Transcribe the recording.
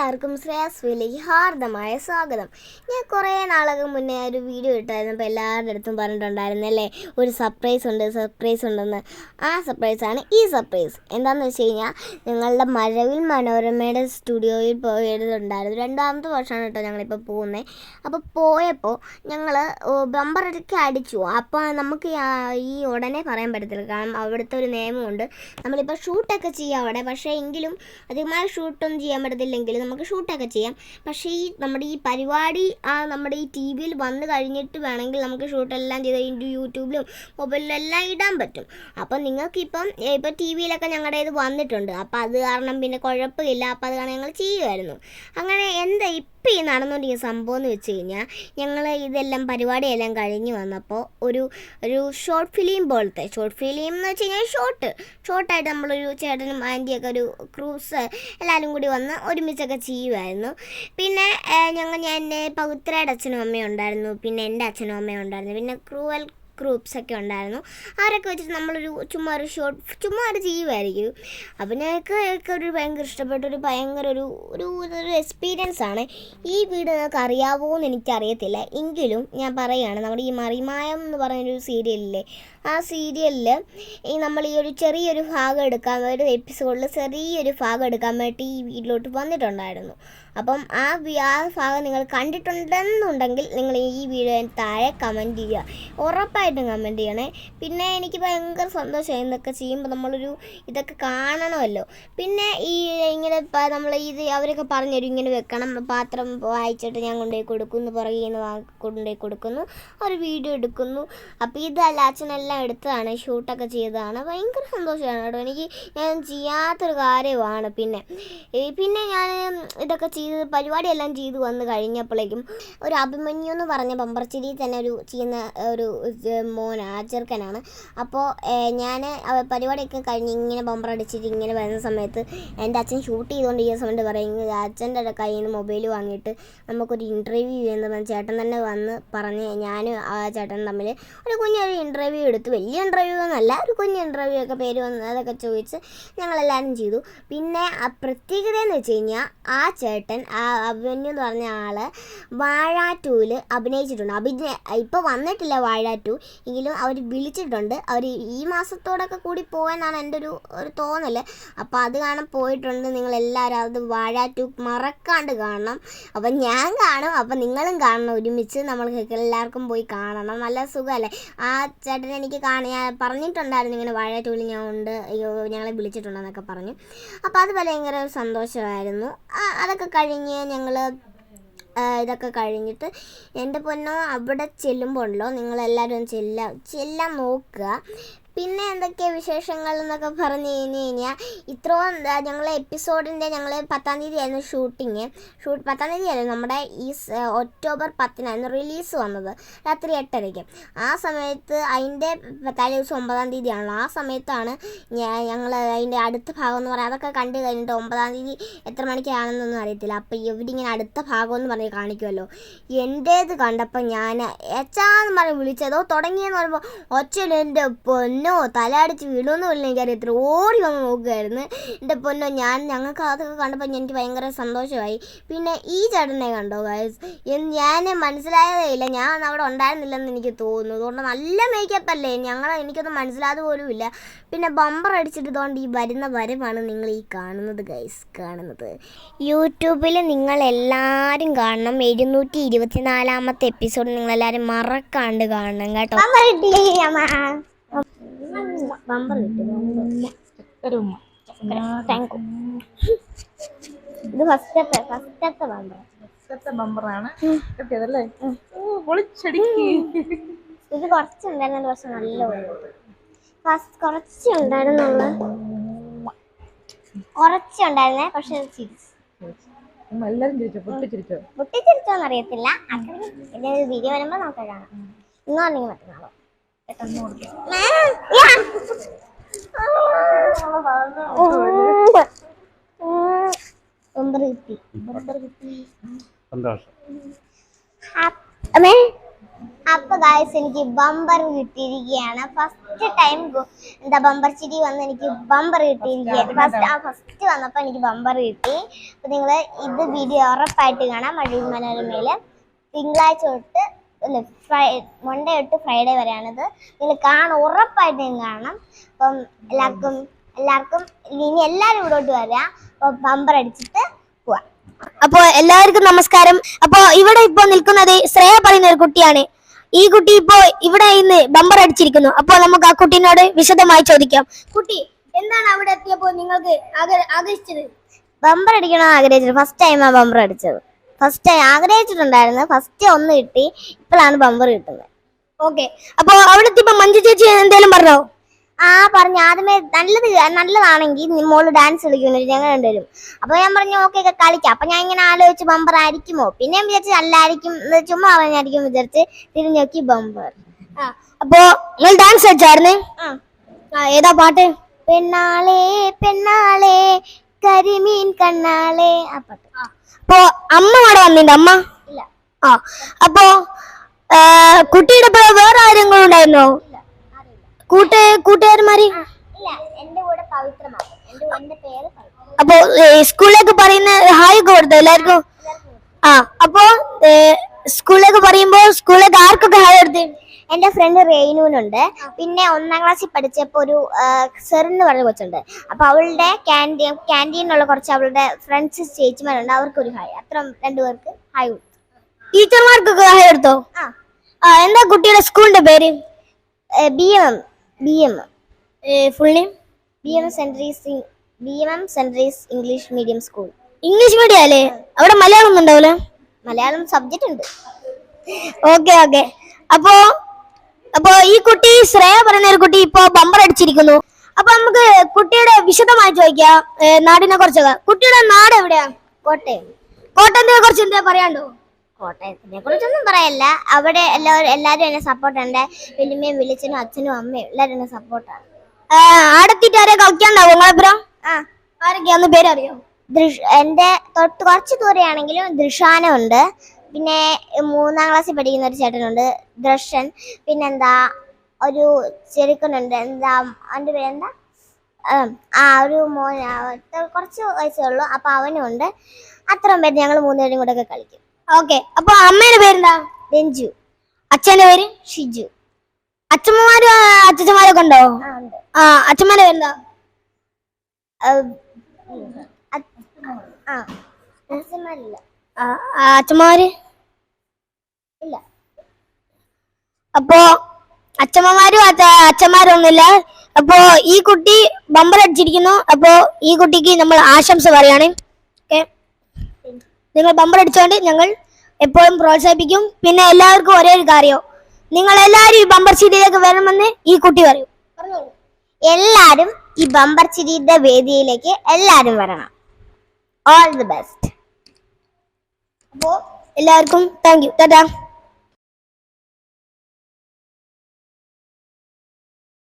എല്ലാവർക്കും ശ്രേയാസ് വീലേക്ക് ഹാർദമായ സ്വാഗതം. ഞാൻ കുറേ നാളൊക്കെ മുന്നേ ഒരു വീഡിയോ ഇട്ടായിരുന്നു. അപ്പോൾ എല്ലാവരുടെ അടുത്തും പറഞ്ഞിട്ടുണ്ടായിരുന്നല്ലേ ഒരു സർപ്രൈസ് ഉണ്ടെന്ന്. ആ സർപ്രൈസാണ് ഈ സർപ്രൈസ്. എന്താണെന്ന് വെച്ച് കഴിഞ്ഞാൽ ഞങ്ങളുടെ മഴവിൽ മനോരമയുടെ സ്റ്റുഡിയോയിൽ പോയതുണ്ടായിരുന്നു. 2ാമത്തെ വർഷമാണ് കേട്ടോ ഞങ്ങളിപ്പോൾ പോകുന്നത്. അപ്പോൾ പോയപ്പോൾ ഞങ്ങൾ ബമ്പറൊക്കെ അടിച്ചു. അപ്പോൾ നമുക്ക് ഈ ഉടനെ പറയാൻ പറ്റത്തില്ല, കാരണം അവിടുത്തെ ഒരു നിയമമുണ്ട്. നമ്മളിപ്പോൾ ഷൂട്ടൊക്കെ ചെയ്യാം അവിടെ, പക്ഷേ എങ്കിലും അധികമായി ഷൂട്ടൊന്നും ചെയ്യാൻ പറ്റത്തില്ലെങ്കിൽ നമുക്ക് ഷൂട്ടൊക്കെ ചെയ്യാം. പക്ഷേ നമ്മുടെ ഈ പരിപാടി നമ്മുടെ ഈ ടി വിയിൽ വന്നു കഴിഞ്ഞിട്ട് വേണമെങ്കിൽ നമുക്ക് ഷൂട്ടെല്ലാം ചെയ്ത് യൂട്യൂബിലും മൊബൈലിലും എല്ലാം ഇടാൻ പറ്റും. അപ്പം നിങ്ങൾക്കിപ്പം ടി വിയിലൊക്കെ ഞങ്ങളുടെ ഇത് വന്നിട്ടുണ്ട്. അപ്പം അത് കാരണം പിന്നെ കുഴപ്പമില്ല. അപ്പം അത് കാരണം ഞങ്ങൾ ചെയ്യുമായിരുന്നു. അങ്ങനെ എന്താ ഇപ്പം ഈ നടന്നുകൊണ്ടിരിക്കുന്ന സംഭവം എന്ന് വെച്ച് കഴിഞ്ഞാൽ, ഞങ്ങൾ ഇതെല്ലാം പരിപാടിയെല്ലാം കഴിഞ്ഞ് വന്നപ്പോൾ ഒരു ഷോർട്ട് ഫിലിം പോലത്തെ, ഷോർട്ട് ഫിലിം എന്ന് വെച്ച് കഴിഞ്ഞാൽ ഷോർട്ടായിട്ട് നമ്മളൊരു ചേട്ടനും ആൻറ്റിയൊക്കെ ഒരു ക്രൂസ് എല്ലാവരും കൂടി വന്ന് ഒരുമിച്ചൊക്കെ ചെയ്യുമായിരുന്നു. പിന്നെ ഞാൻ പവിത്രയുടെ അച്ഛനും അമ്മയും ഉണ്ടായിരുന്നു, പിന്നെ എൻ്റെ അച്ഛനും അമ്മയും ഉണ്ടായിരുന്നു, പിന്നെ ക്രൂവൽ ഗ്രൂപ്പ്സൊക്കെ ഉണ്ടായിരുന്നു. അവരൊക്കെ വെച്ചിട്ട് നമ്മളൊരു ചുമ്മാ ഒരു ചെയ്യുമായിരിക്കും. അപ്പം ഞങ്ങൾക്ക് ഒരു ഭയങ്കര ഇഷ്ടപ്പെട്ട ഒരു എക്സ്പീരിയൻസ് ആണ്. ഈ വീട് നിങ്ങൾക്ക് അറിയാവോ എന്ന് എനിക്കറിയത്തില്ല, എങ്കിലും ഞാൻ പറയുകയാണ്. നമ്മുടെ ഈ മറിമായം എന്ന് പറയുന്നൊരു സീരിയലില്ലേ, ആ സീരിയലിൽ നമ്മൾ ഈ ഒരു ചെറിയൊരു ഭാഗം എടുക്കാൻ വേണ്ടി, എപ്പിസോഡിൽ ചെറിയൊരു ഭാഗം എടുക്കാൻ വേണ്ടി ഈ വീട്ടിലോട്ട് വന്നിട്ടുണ്ടായിരുന്നു. അപ്പം ആ ഭാഗം നിങ്ങൾ കണ്ടിട്ടുണ്ടെന്നുണ്ടെങ്കിൽ നിങ്ങൾ ഈ വീഡിയോ താഴെ കമൻറ്റ് ചെയ്യുക, ഉറപ്പായിട്ടും കമൻറ്റ് ചെയ്യണേ. പിന്നെ എനിക്ക് ഭയങ്കര സന്തോഷമായി ഇതൊക്കെ ചെയ്യുമ്പോൾ ഇതൊക്കെ കാണണമല്ലോ. പിന്നെ ഇങ്ങനെ നമ്മൾ അവരൊക്കെ പറഞ്ഞുതരും, ഇങ്ങനെ വെക്കണം, പാത്രം വായിച്ചിട്ട് ഞാൻ കൊണ്ടുപോയി കൊടുക്കുന്നു, പുറകെ കൊണ്ടുപോയി കൊടുക്കുന്നു, ഒരു വീഡിയോ എടുക്കുന്നു. അപ്പോൾ ഇതല്ല, അച്ഛനെല്ലാം എടുത്തതാണ്, ഷൂട്ടൊക്കെ ചെയ്തതാണ്. ഭയങ്കര സന്തോഷമാണ് കേട്ടോ. ഞാൻ ചെയ്യാത്തൊരു കാര്യമാണ്. പിന്നെ ഞാൻ ഇതൊക്കെ പരിപാടിയെല്ലാം ചെയ്ത് വന്ന് കഴിഞ്ഞപ്പോഴേക്കും ഒരു അഭിമന്യു എന്ന് പറഞ്ഞ ബമ്പർച്ചിരി തന്നെ ചെയ്യുന്ന ഒരു ചെറുക്കനാണ്. അപ്പോൾ ഞാൻ പരിപാടിയൊക്കെ കഴിഞ്ഞ് ഇങ്ങനെ ബമ്പറടിച്ചിട്ട് ഇങ്ങനെ വരുന്ന സമയത്ത് എൻ്റെ അച്ഛൻ ഷൂട്ട് ചെയ്തുകൊണ്ടിരിക്കുന്ന സമയത്ത് പറയുന്നത്, അച്ഛൻ്റെ കയ്യിൽ നിന്ന് മൊബൈൽ വാങ്ങിയിട്ട് നമുക്കൊരു ഇൻ്റർവ്യൂ ചെയ്യുന്നത് ചേട്ടൻ തന്നെ വന്ന് പറഞ്ഞ് ഞാനും ആ ചേട്ടൻ തമ്മിൽ ഒരു കുഞ്ഞൊരു ഇൻ്റർവ്യൂ എടുത്തു. വലിയ ഇൻ്റർവ്യൂ എന്നല്ല, ഒരു കുഞ്ഞ് ഇൻ്റർവ്യൂ ഒക്കെ പേര് വന്ന് അതൊക്കെ ചോദിച്ച് ഞങ്ങളെല്ലാവരും ചെയ്തു. പിന്നെ ആ പ്രത്യേകത എന്ന് വെച്ച് കഴിഞ്ഞാൽ, ആ ചേട്ടൻ അഭിമന്യു എന്ന് പറഞ്ഞ ആൾ വാഴ 2 അഭിനയിച്ചിട്ടുണ്ട്. ഇപ്പോൾ വന്നിട്ടില്ല വാഴ 2, എങ്കിലും അവർ വിളിച്ചിട്ടുണ്ട്. അവർ ഈ മാസത്തോടൊക്കെ കൂടി പോകാനാണ് എൻ്റെ ഒരു തോന്നൽ. അപ്പോൾ അത് കാണാൻ പോയിട്ടുണ്ട്. നിങ്ങളെല്ലാവരും അത് വാഴ 2 മറക്കാണ്ട് കാണണം. അപ്പം ഞാൻ കാണും, അപ്പം നിങ്ങളും കാണണം. ഒരുമിച്ച് നമ്മൾക്ക് എല്ലാവർക്കും പോയി കാണണം. നല്ല സുഖമല്ലേ. ആ ചേട്ടൻ എനിക്ക് പറഞ്ഞിട്ടുണ്ടായിരുന്നു ഇങ്ങനെ വാഴ 2 ഞാൻ ഉണ്ട്, ഞങ്ങളെ വിളിച്ചിട്ടുണ്ടെന്നൊക്കെ പറഞ്ഞു. അപ്പോൾ അത് ഭയങ്കര സന്തോഷമായിരുന്നു. അതൊക്കെ കഴിഞ്ഞ് ഞങ്ങൾ ഇതൊക്കെ കഴിഞ്ഞിട്ട് എൻ്റെ പൊന്നോ അവിടെ ചെല്ലുമ്പോൾ ഉണ്ടല്ലോ, നിങ്ങളെല്ലാവരും ചെല്ലാൻ നോക്കുക. പിന്നെ എന്തൊക്കെ വിശേഷങ്ങൾ എന്നൊക്കെ പറഞ്ഞു കഴിഞ്ഞാൽ, ഇത്രയും ഞങ്ങളെ എപ്പിസോഡിൻ്റെ 10-ാം തീയതി ആയിരുന്നു ഷൂട്ടിങ്. 10-ാം തീയതി ആയിരുന്നു നമ്മുടെ ഈ ഒക്ടോബർ 10-നായിരുന്നു റിലീസ് വന്നത്, രാത്രി 8:30. ആ സമയത്ത് അതിൻ്റെ തലേ ദിവസം 9-ാം തീയതിയാണല്ലോ. ആ സമയത്താണ് ഞങ്ങൾ അതിൻ്റെ അടുത്ത ഭാഗം എന്ന് പറയാം, അതൊക്കെ കണ്ടു കഴിഞ്ഞിട്ട് 9-ാം തീയതി എത്ര മണിക്കാണെന്നൊന്നും അറിയത്തില്ല. അപ്പോൾ ഇവരിങ്ങനെ അടുത്ത ഭാഗം എന്ന് പറഞ്ഞ് കാണിക്കുമല്ലോ. എൻ്റേത് കണ്ടപ്പോൾ ഞാൻ എച്ചാന്ന് പറഞ്ഞ് വിളിച്ചതോ തുടങ്ങിയെന്ന് പറയുമ്പോൾ ഒച്ചയിൽ എൻ്റെ പൊന്നോ തലയടിച്ച് വീഴുമെന്ന് പോലും എനിക്കറിയത്തില്ല. ഓടി വന്ന് നോക്കുകയായിരുന്നു എൻ്റെ പൊന്നോ. ഞങ്ങൾക്ക് അതൊക്കെ കണ്ടപ്പോൾ എനിക്ക് ഭയങ്കര സന്തോഷമായി. പിന്നെ ഈ ചേട്ടനെ കണ്ടോ ഗൈസ്, ഞാൻ മനസ്സിലായതേ ഇല്ല, ഞാൻ അവിടെ ഉണ്ടായിരുന്നില്ലെന്ന് എനിക്ക് തോന്നുന്നു. അതുകൊണ്ട് നല്ല മേക്കപ്പ് അല്ലേ, എനിക്കൊന്നും മനസ്സിലാതെ പോലും ഇല്ല. പിന്നെ ബമ്പർ അടിച്ചിട്ട് ഇതുകൊണ്ട് ഈ വരുന്ന വരവാണ് നിങ്ങൾ ഈ കാണുന്നത് ഗൈസ്, കാണുന്നത്. യൂട്യൂബിൽ നിങ്ങളെല്ലാവരും കാണണം. 724-ാമത്തെ എപ്പിസോഡ് നിങ്ങളെല്ലാവരും മറക്കാണ്ട് കാണണം കേട്ടോ. ബമ്പർ ഇത് ഫസ്റ്റത്തെ ബമ്പറാണ് കിട്ടിയതല്ലേ. ഇത് കുറച്ചുണ്ടായിരുന്നു, പക്ഷെ നല്ല കുറച്ചുണ്ടായിരുന്നേ. പക്ഷെ പൊട്ടിച്ചിരിച്ചോന്ന് അറിയത്തില്ല. വീഡിയോ വരുമ്പോ നമുക്ക് കാണാം. ഇന്നാണെങ്കിൽ മറ്റന്നാളോ അപ്പൊ ഗായ്സ് എനിക്ക് ബമ്പർ കിട്ടിയിരിക്കുകയാണ്. ഫസ്റ്റ് ടൈം എന്താ ബമ്പർ ചിരി വന്ന് എനിക്ക് ബമ്പർ കിട്ടിയിരിക്കുകയാണ്. ഫസ്റ്റ് വന്നപ്പോൾ എനിക്ക് ബമ്പർ കിട്ടി. അപ്പൊ നിങ്ങള് ഇത് വീഡിയോ ഉറപ്പായിട്ട് കാണാം. മഴവിൽ മനോരമയില് തിങ്കളാഴ്ച തൊട്ട് മൺഡേ തൊട്ട് ഫ്രൈഡേ വരെയാണിത്. നിങ്ങൾ ഉറപ്പായിട്ട് നിങ്ങൾ കാണണം. അപ്പം എല്ലാവർക്കും ഇനി എല്ലാവരും ഇവിടോട്ട് വരാം. അപ്പൊ ബമ്പർ അടിച്ചിട്ട് പോവാം. അപ്പൊ എല്ലാവർക്കും നമസ്കാരം. അപ്പൊ ഇവിടെ ഇപ്പൊ നിൽക്കുന്നത് ശ്രേയ പറയുന്ന ഒരു കുട്ടിയാണ്. ഈ കുട്ടി ഇപ്പോ ഇവിടെ ഇന്ന് ബമ്പർ അടിച്ചിരിക്കുന്നു. അപ്പോൾ നമുക്ക് ആ കുട്ടീനോട് വിശദമായി ചോദിക്കാം. കുട്ടി, എന്താണ് അവിടെ എത്തിയപ്പോ നിങ്ങൾക്ക് ആഗ്രഹിച്ചത്? ബമ്പർ അടിക്കണമെന്ന് ആഗ്രഹിച്ചത്. ഫസ്റ്റ് ടൈമാണ് ബമ്പർ അടിച്ചത്. First time ആഗ്രഹിച്ചിട്ടുണ്ടായിരുന്നു. ഫസ്റ്റ് ഒന്ന് കിട്ടി, ഇപ്പോഴാണ് ബമ്പർ കിട്ടുന്നത്. ഓക്കെ, അപ്പൊ അവിടെ എത്തിയപ്പോ മഞ്ജു ചേച്ചി എന്തെങ്കിലും പറഞ്ഞോ? പറഞ്ഞു. ആദ്യമേ നല്ലതാണെങ്കിൽ മോള് ഡാൻസ് കളിക്കുന്നു ഞങ്ങൾ രണ്ടുപേരും. അപ്പൊ ഞാൻ പറഞ്ഞു ഓക്കെ കളിക്കാം. അപ്പൊ ഞാൻ ഇങ്ങനെ ആലോചിച്ച് ബമ്പർ ആയിരിക്കുമോ, പിന്നെ വിചാരിച്ച് അല്ലായിരിക്കും, ചുമ്മാ പറഞ്ഞായിരിക്കും വിചാരിച്ച് തിരിഞ്ഞു നോക്കി ബമ്പർ. അപ്പൊ നിങ്ങൾ ഡാൻസ് കളിച്ചായിരുന്നു? ഏതാ പാട്ട്? പെണ്ണാളെ പെണ്ണാളെ കരിമീൻ കണ്ണാളെ, ആ പാട്ട്. അപ്പൊ അമ്മ അവിടെ വന്നിട്ടുണ്ട്? അമ്മ ഇല്ല. അപ്പൊ കുട്ടിയുടെ വേറെ ആരെങ്കിലും ഉണ്ടായിരുന്നോ? കൂട്ടുകാരന്മാര്? അപ്പൊ സ്കൂളിലേക്ക് പറയുന്ന ഹായ് ഒക്കെ കൊടുത്തോ എല്ലാവർക്കും? അപ്പൊ സ്കൂളിലേക്ക് പറയുമ്പോ സ്കൂളിലേക്ക് ആർക്കൊക്കെ ഹായ് കൊടുത്തേ? എന്റെ ഫ്രണ്ട് റെയ്നൂനുണ്ട്. പിന്നെ 1ാം ക്ലാസ്സിൽ പഠിച്ചപ്പോ ഒരു സെറിന്ന് പറഞ്ഞ കൊച്ചുണ്ട്. അപ്പൊ അവളുടെ ക്യാൻറ്റീനിലുള്ള കുറച്ച് അവളുടെ ഫ്രണ്ട്സ് ചേച്ചിമാരുണ്ട്, അവർക്കൊരു ഹായ്. അത്ര രണ്ടുപേർക്ക് ഹായ് കൊടുത്തു. ടീച്ചർമാർക്കൊക്കെ ഹായ് കൊടുത്തോ? എന്താ കുട്ടിയുടെ സ്കൂളിന്റെ പേര്? BM full name? BM സെൻട്രീസ് English medium school. English medium അല്ലേ? അവിടെ മലയാളം ഒന്നും ഉണ്ടാവില്ല? മലയാളം സബ്ജക്റ്റ് ഉണ്ട്. ഓക്കെ. അപ്പൊ ഈ കുട്ടി ശ്രേയ പറയുന്ന ഒരു കുട്ടി ഇപ്പൊ ബമ്പർ അടിച്ചിരിക്കുന്നു. അപ്പൊ നമുക്ക് കുട്ടിയുടെ വിശദമായി ചോദിക്കാം നാടിനെ കുറിച്ചൊക്കെ. കുട്ടിയുടെ നാട് എവിടെയാ? കോട്ടയത്തെ കുറിച്ച് എന്താ പറയാണ്ടോ? കോട്ടയത്തിനെ കുറിച്ചൊന്നും പറയല്ല. അവിടെ എല്ലാരും എന്നെ സപ്പോർട്ട്. എന്റെ വലിയമ്മയും വിളിച്ചനും അച്ഛനും അമ്മയും എല്ലാരും എന്നെ സപ്പോർട്ടാണ്. ആടത്തിട്ട് ആരെ കളിക്കാണ്ടാവും നിങ്ങളെപ്പുറം? ആരൊക്കെയാന്ന് പേരറിയോ? എന്റെ തൊട്ട് കുറച്ച് ദൂരെയാണെങ്കിലും ദൃഷാന ഉണ്ട്. പിന്നെ 3ാം ക്ലാസ്സിൽ പഠിക്കുന്ന ഒരു ചേട്ടനുണ്ട്, ദർശൻ. പിന്നെന്താ ഒരു ചെറുക്കനുണ്ട്, എന്താ അവന്റെ പേരെന്താ, ഒരു മോൻ, കുറച്ച് വയസ്സേ ഉള്ളൂ. അപ്പൊ അവനും ഉണ്ട്. അത്രയും പേര് ഞങ്ങൾ 3 പേരും കൂടെ ഒക്കെ കളിക്കും. ഓക്കെ, അപ്പൊ അമ്മേന്റെ പേരെന്താ? രഞ്ജു. അച്ഛന്റെ പേര്? ഷിജു. അച്ഛന്മാരും അച്ഛന്മാരൊക്കെ ഉണ്ടോ? അച്ഛന്മാരുടെ പേരെന്താ? അച്ഛന്മാര് ഇല്ല. അപ്പോ അച്ഛന്മാരും ഒന്നുമില്ല. അപ്പോ ഈ കുട്ടി ബമ്പർ അടിച്ചിരിക്കുന്നു. അപ്പോ ഈ കുട്ടിക്ക് നമ്മൾ ആശംസ പറയാണ്. നിങ്ങൾ ബമ്പർ അടിച്ചോണ്ട് ഞങ്ങൾ എപ്പോഴും പ്രോത്സാഹിപ്പിക്കും. പിന്നെ എല്ലാവർക്കും ഒരേ ഒരു കാര്യം, നിങ്ങൾ എല്ലാവരും ഈ ബമ്പർ ചിരിയിലേക്ക് വരണമെന്ന് ഈ കുട്ടി പറയും. എല്ലാരും ഈ ബമ്പർ ചിരിയുടെ വേദിയിലേക്ക് എല്ലാരും വരണം. All the best. അപ്പോ എല്ലാവർക്കും താങ്ക് യു. ടാറ്റാ.